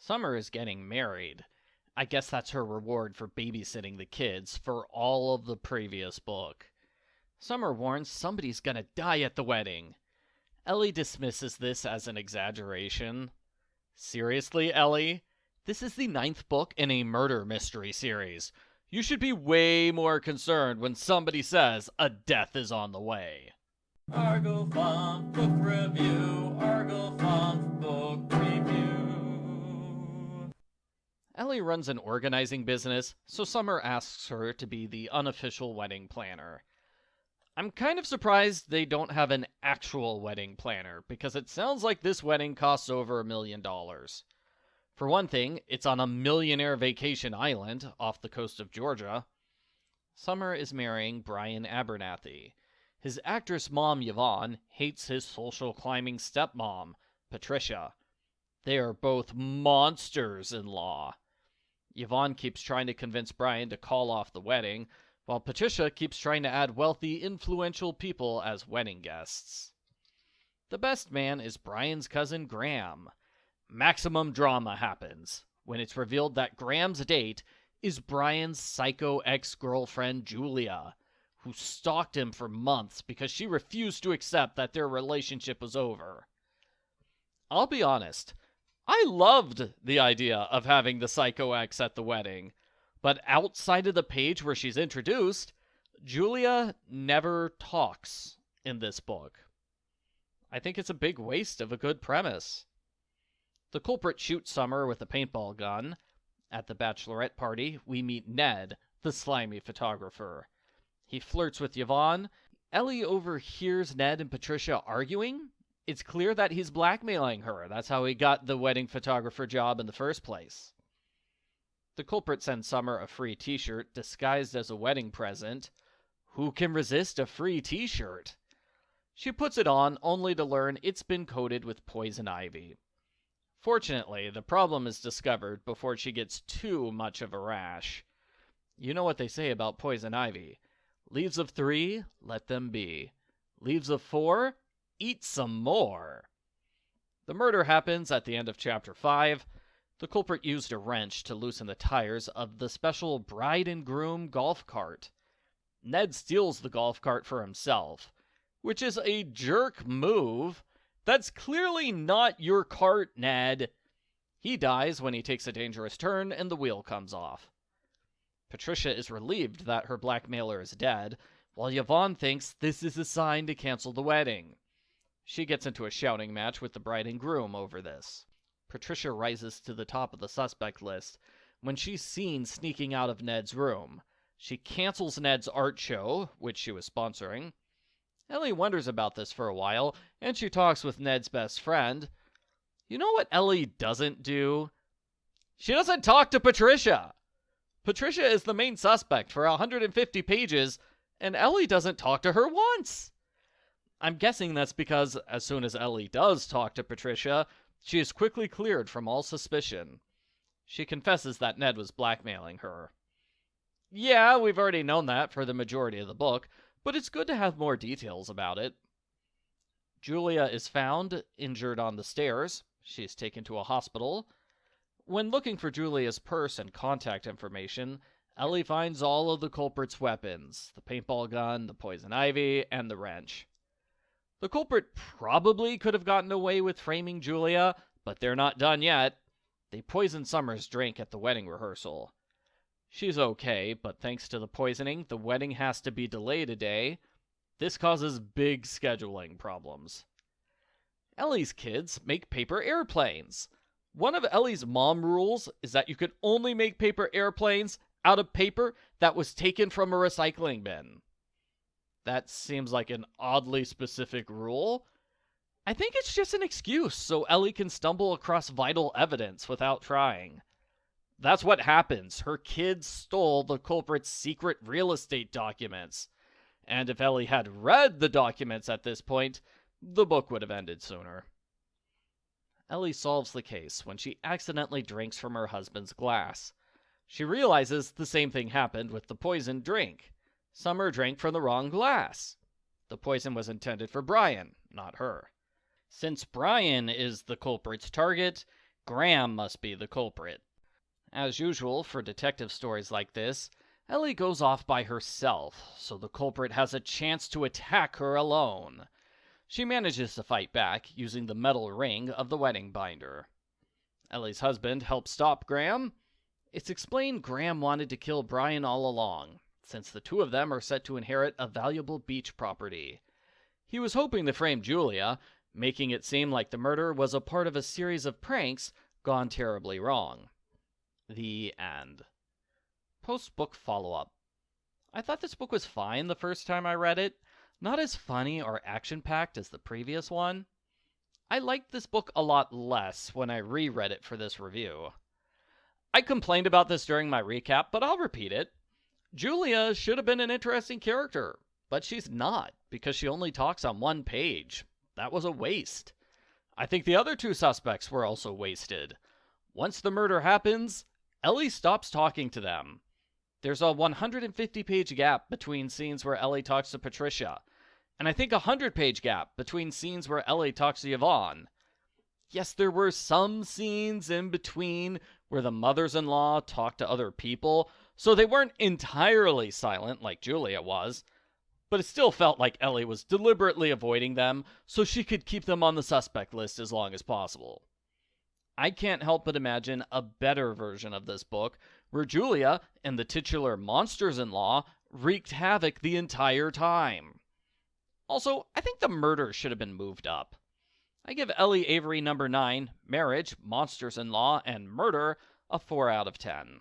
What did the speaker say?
Summer is getting married. I guess that's her reward for babysitting the kids for all of the previous book. Summer warns somebody's gonna die at the wedding. Ellie dismisses this as an exaggeration. Seriously, Ellie? This is the ninth book in a murder mystery series. You should be way more concerned when somebody says a death is on the way. Argo Funk Book Review. Argo Funk Book Review. Ellie runs an organizing business, so Summer asks her to be the unofficial wedding planner. I'm kind of surprised they don't have an actual wedding planner, because it sounds like this wedding costs over $1 million. For one thing, it's on a millionaire vacation island off the coast of Georgia. Summer is marrying Brian Abernathy. His actress mom, Yvonne, hates his social climbing stepmom, Patricia. They are both monsters-in-law. Yvonne keeps trying to convince Brian to call off the wedding, while Patricia keeps trying to add wealthy, influential people as wedding guests. The best man is Brian's cousin Graham. Maximum drama happens when it's revealed that Graham's date is Brian's psycho ex-girlfriend Julia, who stalked him for months because she refused to accept that their relationship was over. I'll be honest, I loved the idea of having the psycho ex at the wedding, but outside of the page where she's introduced, Julia never talks in this book. I think it's a big waste of a good premise. The culprit shoots Summer with a paintball gun. At the bachelorette party, we meet Ned, the slimy photographer. He flirts with Yvonne. Ellie overhears Ned and Patricia arguing. It's clear that he's blackmailing her. That's how he got the wedding photographer job in the first place. The culprit sends Summer a free t-shirt disguised as a wedding present. Who can resist a free t-shirt? She puts it on only to learn it's been coated with poison ivy. Fortunately, the problem is discovered before she gets too much of a rash. You know what they say about poison ivy. Leaves of 3, let them be. Leaves of 4, eat some more. The murder happens at the end of chapter 5. The culprit used a wrench to loosen the tires of the special bride and groom golf cart. Ned steals the golf cart for himself, which is a jerk move. That's clearly not your cart, Ned. He dies when he takes a dangerous turn and the wheel comes off. Patricia is relieved that her blackmailer is dead, while Yvonne thinks this is a sign to cancel the wedding. She gets into a shouting match with the bride and groom over this. Patricia rises to the top of the suspect list when she's seen sneaking out of Ned's room. She cancels Ned's art show, which she was sponsoring. Ellie wonders about this for a while, and she talks with Ned's best friend. You know what Ellie doesn't do? She doesn't talk to Patricia! Patricia is the main suspect for 150 pages, and Ellie doesn't talk to her once! I'm guessing that's because as soon as Ellie does talk to Patricia, she is quickly cleared from all suspicion. She confesses that Ned was blackmailing her. Yeah, we've already known that for the majority of the book, but it's good to have more details about it. Julia is found injured on the stairs. She's taken to a hospital. When looking for Julia's purse and contact information, Ellie finds all of the culprit's weapons, the paintball gun, the poison ivy, and the wrench. The culprit probably could have gotten away with framing Julia, but they're not done yet. They poisoned Summer's drink at the wedding rehearsal. She's okay, but thanks to the poisoning, the wedding has to be delayed a day. This causes big scheduling problems. Ellie's kids make paper airplanes. One of Ellie's mom rules is that you can only make paper airplanes out of paper that was taken from a recycling bin. That seems like an oddly specific rule. I think it's just an excuse so Ellie can stumble across vital evidence without trying. That's what happens. Her kids stole the culprit's secret real estate documents. And if Ellie had read the documents at this point, the book would have ended sooner. Ellie solves the case when she accidentally drinks from her husband's glass. She realizes the same thing happened with the poisoned drink. Summer drank from the wrong glass. The poison was intended for Brian, not her. Since Brian is the culprit's target, Graham must be the culprit. As usual for detective stories like this, Ellie goes off by herself, so the culprit has a chance to attack her alone. She manages to fight back using the metal ring of the wedding binder. Ellie's husband helps stop Graham. It's explained Graham wanted to kill Brian all along, since the two of them are set to inherit a valuable beach property. He was hoping to frame Julia, making it seem like the murder was a part of a series of pranks gone terribly wrong. The end. Post-book follow-up. I thought this book was fine the first time I read it, not as funny or action-packed as the previous one. I liked this book a lot less when I reread it for this review. I complained about this during my recap, but I'll repeat it. Julia should have been an interesting character, but she's not, because she only talks on one page. That was a waste. I think the other two suspects were also wasted. Once the murder happens, Ellie stops talking to them. There's a 150-page gap between scenes where Ellie talks to Patricia, and I think a 100-page gap between scenes where Ellie talks to Yvonne. Yes, there were some scenes in between where the mothers-in-law talked to other people, so they weren't entirely silent like Julia was, but it still felt like Ellie was deliberately avoiding them so she could keep them on the suspect list as long as possible. I can't help but imagine a better version of this book where Julia and the titular monsters-in-law wreaked havoc the entire time. Also, I think the murder should have been moved up. I give Ellie Avery number 9, Marriage, Monsters-in-Law, and Murder a 4 out of 10.